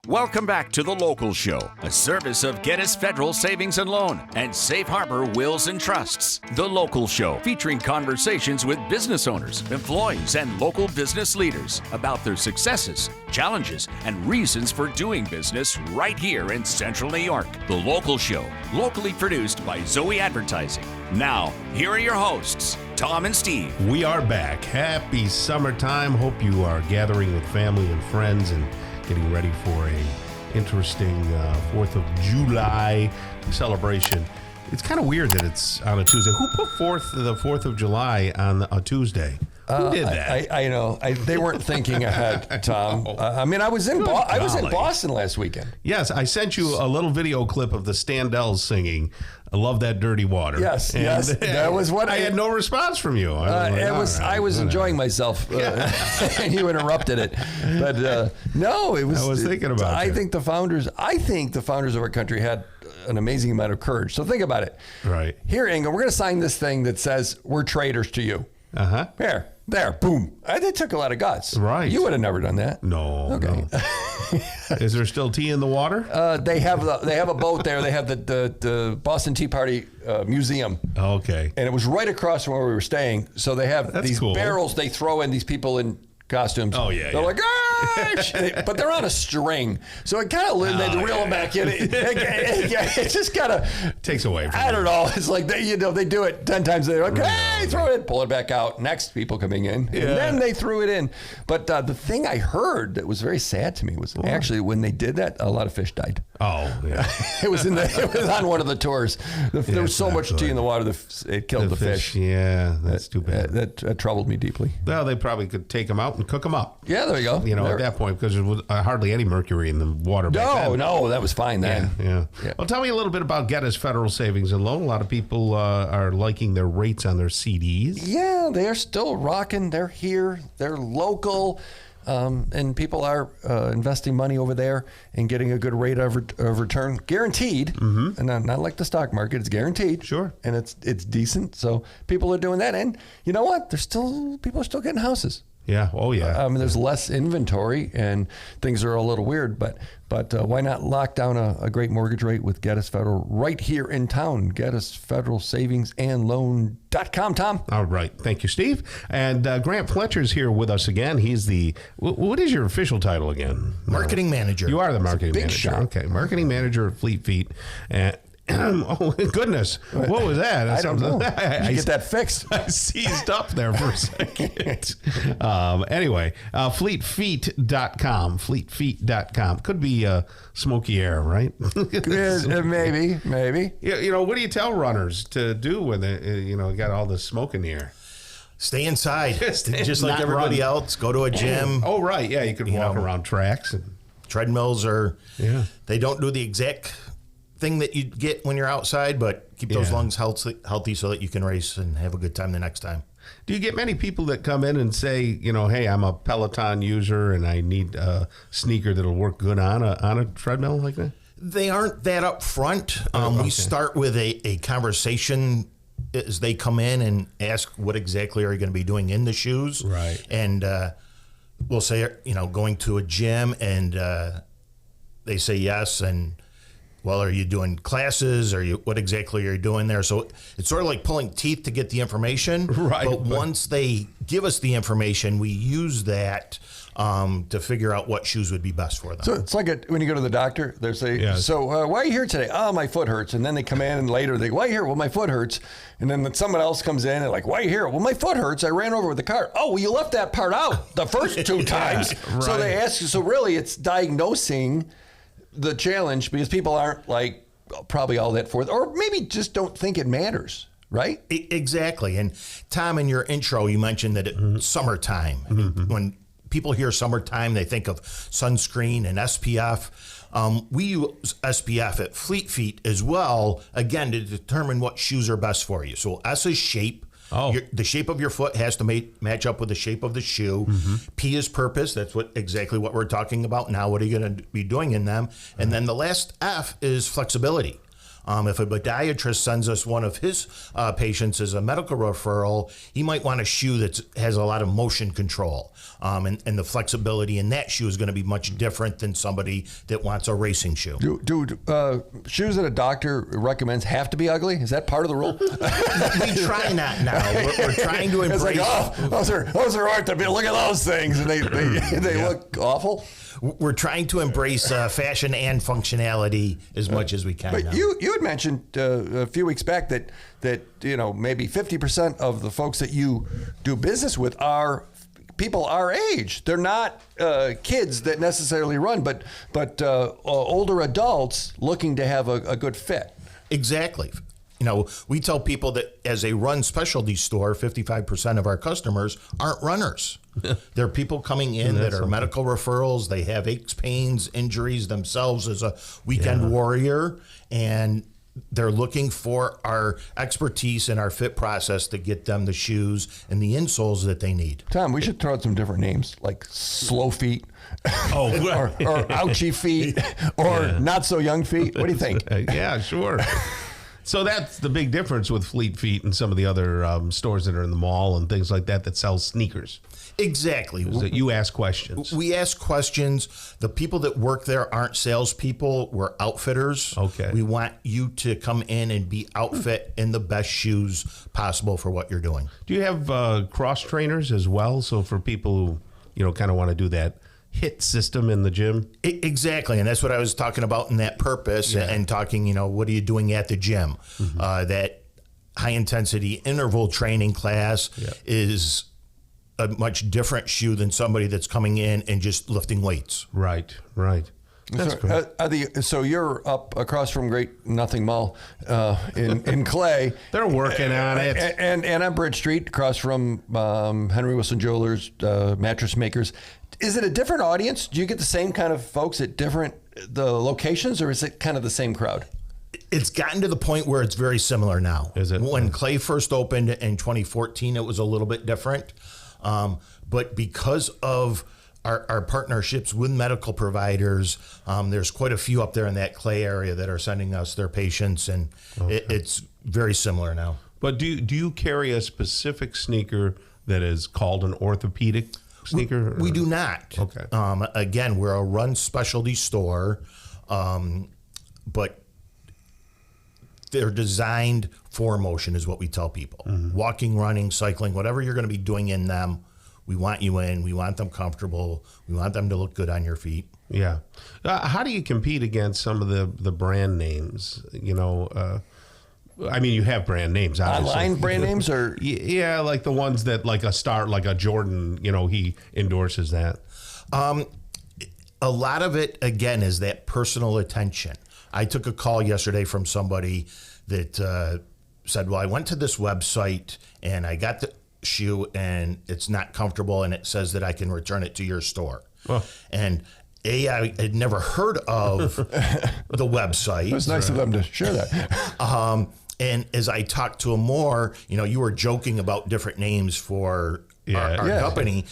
Welcome back to The Local Show, a service of Geddes Federal Savings and Loan and Safe Harbor Wills and Trusts. The Local Show, featuring conversations with business owners, employees, and local business leaders about their successes, challenges, and reasons for doing business right here in Central New York. The Local Show, locally produced by Zoey Advertising. Now, here are your hosts, Tom and Steve. We are back. Happy summertime. Hope you are gathering with family and friends and getting ready for a interesting 4th of July celebration. It's kind of weird that it's on a Tuesday. Who put the 4th of July on a Tuesday? Who did that? I know. They weren't thinking ahead, Tom. I mean, I was in Boston last weekend. Yes, I sent you a little video clip of the Standells singing "I Love That Dirty Water." Yes, that was what I had no response from you. I was enjoying myself, and you interrupted it. But no, it was. I was thinking about. I think the founders of our country had an amazing amount of courage. So think about it. Right here, Inga, we're going to sign this thing that says we're traitors to you. There, boom. They took a lot of guts. Right. You would have never done that. No. Okay. No. Is there still tea in the water? They have a boat there. They have the Boston Tea Party Museum. Okay. And it was right across from where we were staying. So they have these barrels they throw in these people in costumes. Oh, yeah. They're like, but they're on a string. So it kind of, they had to reel them back in. It just kind of takes away from I don't know. It's like, they do it 10 times. They're like, hey, throw it in, pull it back out. Next people coming in. And then they threw it in. But the thing I heard that was very sad to me was actually when they did that, a lot of fish died. Oh, yeah. It was on one of the tours. There was so much tea in the water, it killed the fish. Yeah, that's too bad. That troubled me deeply. Well, they probably could take them out and cook them up. Yeah, there you go. At that point, because there was hardly any mercury in the water back then. No, that was fine then. Yeah. Well, tell me a little bit about Geddes Federal Savings and Loan. A lot of people are liking their rates on their CDs. Yeah, they are still rocking. They're here. They're local. And people are investing money over there and getting a good rate of return, guaranteed. Mm-hmm. And not like the stock market, it's guaranteed. Sure. And it's decent. So people are doing that. And you know what? People are still getting houses. Yeah. Oh, yeah. There's less inventory and things are a little weird, but why not lock down a great mortgage rate with Geddes Federal right here in town? Geddes Federal Savings and Loan.com, Tom. All right. Thank you, Steve. And Grant Fletcher's here with us again. He's what is your official title again? Marketing manager. You are the marketing big manager. shot. Okay. Marketing manager at Fleet Feet. Oh, goodness. What was that? I don't know. I get that fixed. I seized up there for a second. Anyway, fleetfeet.com. Fleetfeet.com. Could be smoky air, right? Maybe. What do you tell runners to do when they, got all this smoke in the air? Stay inside. Just like everybody else. Go to a gym. Oh, right. Yeah, you could walk around tracks. Treadmills they don't do the exact thing that you get when you're outside, but keep those lungs healthy so that you can race and have a good time the next time. Do you get many people that come in and say, hey, I'm a Peloton user and I need a sneaker that'll work good on a treadmill like that? They aren't that up front. We start with a conversation as they come in and ask what exactly are you going to be doing in the shoes. Right. And we'll say, going to a gym, and they say yes, and well, are you doing classes? What exactly are you doing there? So it's sort of like pulling teeth to get the information. Right. But once they give us the information, we use that to figure out what shoes would be best for them. So it's like when you go to the doctor, they say, so why are you here today? Oh, my foot hurts. And then they come in and later they go, why are you here? Well, my foot hurts. And then someone else comes in and like, why are you here? Well, my foot hurts. I ran over with the car. Oh, well, you left that part out the first 2 times. Right. So they ask you, so really it's diagnosing the challenge because people aren't like probably all that forth, or maybe just don't think it matters, right? Exactly. And Tom, in your intro, you mentioned that it's summertime. When people hear summertime, they think of sunscreen and SPF. We use SPF at Fleet Feet as well, again, to determine what shoes are best for you. So S is shape. The shape of your foot has to match up with the shape of the shoe. P is purpose. That's exactly what we're talking about now. What are you going to be doing in them? And then the last F is flexibility. If a podiatrist sends us one of his patients as a medical referral, he might want a shoe that has a lot of motion control. And the flexibility in that shoe is going to be much different than somebody that wants a racing shoe. Do shoes that a doctor recommends have to be ugly? Is that part of the rule? We try not now. We're trying to embrace. It's like, those are orthopedic. Look at those things, and they look awful. We're trying to embrace fashion and functionality as much as we can. But now. you had mentioned a few weeks back that maybe 50% of the folks that you do business with are people our age. They're not kids that necessarily run, but older adults looking to have a good fit. Exactly. We tell people that as a run specialty store, 55% of our customers aren't runners. They're people coming in that are medical referrals. They have aches, pains, injuries themselves as a weekend warrior, and they're looking for our expertise and our fit process to get them the shoes and the insoles that they need. Tom, we should throw out some different names like slow feet, or ouchy feet, or not so young feet. What do you think? Yeah, sure. So that's the big difference with Fleet Feet and some of the other stores that are in the mall and things like that sell sneakers. Exactly. Is that you ask questions. We ask questions. The people that work there aren't salespeople. We're outfitters. Okay. We want you to come in and be outfit in the best shoes possible for what you're doing. Do you have cross trainers as well? So for people who, kind of want to do that HIIT system in the gym? Exactly. And that's what I was talking about in that purpose and talking, what are you doing at the gym? Mm-hmm. That high intensity interval training class is a much different shoe than somebody that's coming in and just lifting weights. Right. That's great. So you're up across from Great Nothing Mall in Clay. They're working on it. And on Bridge Street, across from Henry Wilson Jewelers, mattress makers. Is it a different audience? Do you get the same kind of folks at the locations, or is it kind of the same crowd? It's gotten to the point where it's very similar now. Is it? When Clay first opened in 2014, it was a little bit different. But because of our partnerships with medical providers, there's quite a few up there in that Clay area that are sending us their patients, and it's very similar now. But do you carry a specific sneaker that is called an orthopedic sneaker? We do not. Okay. Again, we're a run specialty store, but they're designed for motion is what we tell people. Mm-hmm. Walking, running, cycling, whatever you're going to be doing in them, we want you in. We want them comfortable. We want them to look good on your feet. Yeah. How do you compete against some of the brand names? You have brand names, obviously. Online brand names, or like the ones that like a star, like a Jordan. He endorses that. A lot of it again is that personal attention. I took a call yesterday from somebody that said, "Well, I went to this website and I got the shoe and it's not comfortable and it says that I can return it to your store." Well. And I had never heard of the website. It was nice of them to share that. And as I talked to him more, you were joking about different names for our company.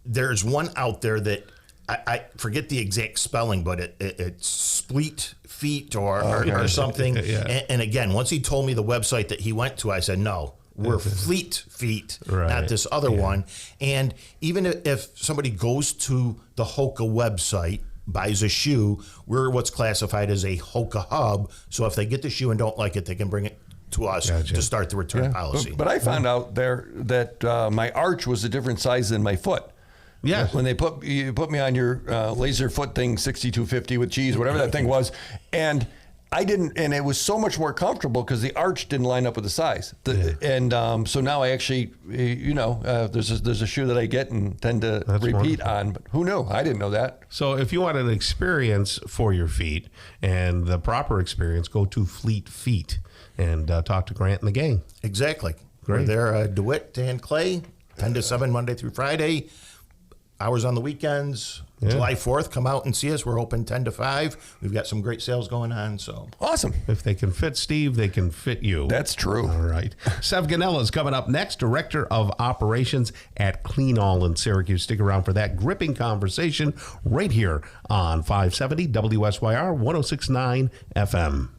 There's one out there that I forget the exact spelling, but it's Spleet Feet or something. And again, once he told me the website that he went to, I said, no, we're Fleet Feet, not this other one. And even if somebody goes to the Hoka website, buys a shoe, we're what's classified as a Hoka hub. So if they get the shoe and don't like it, they can bring it to us to start the return policy. But I found out there that my arch was a different size than my foot. Yeah. When you put me on your laser foot thing, 6250 with cheese, whatever that thing was, and I didn't, and it was so much more comfortable because the arch didn't line up with the size. And so now I actually, there's a shoe that I get and tend to repeat on. But who knew? I didn't know that. So if you want an experience for your feet and the proper experience, go to Fleet Feet and talk to Grant and the gang. Exactly. Great. We're there, DeWitt and Clay, 10 to 7 Monday through Friday. Hours on the weekends. Yeah. July 4th, come out and see us. We're open 10 to 5. We've got some great sales going on. So awesome. If they can fit Steve, they can fit you. That's true. All right. Sev Ganella is coming up next, Director of Operations at Clean All in Syracuse. Stick around for that gripping conversation right here on 570 WSYR 106.9 FM.